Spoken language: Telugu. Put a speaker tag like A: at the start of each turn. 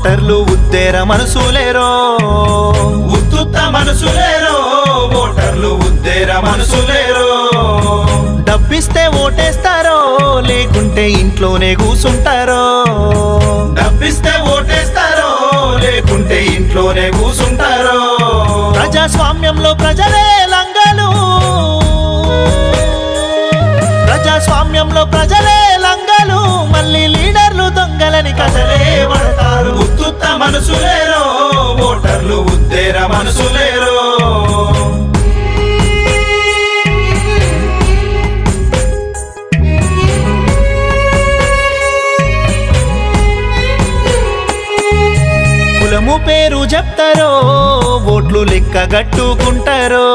A: ఓటర్లు ఉద్దేర మనసులేరో,
B: ఉత్తుత్త మనసులేరో, ఓటర్లు ఉద్దేర మనసులేరో.
A: డబ్బిస్తే ఓటేస్తారో లేకుంటే ఇంట్లోనే కూసుంటారో,
B: డబ్బిస్తే ఓటేస్తారో లేకుంటే ఇంట్లోనే కూసుంటారో.
A: ప్రజాస్వామ్యంలో ప్రజలే లంగలు, ప్రజాస్వామ్యంలో ప్రజలే లంగలు, మళ్ళీ లీడర్లు దొంగలని కథలే పడతారు.
B: ఉత్తుత్త మనసులేరో, ఓటర్లు ఉద్దేర మనసులేరో.
A: కులము పేరు చెప్తారో, ఓట్లు లెక్క గట్టుకుంటారో.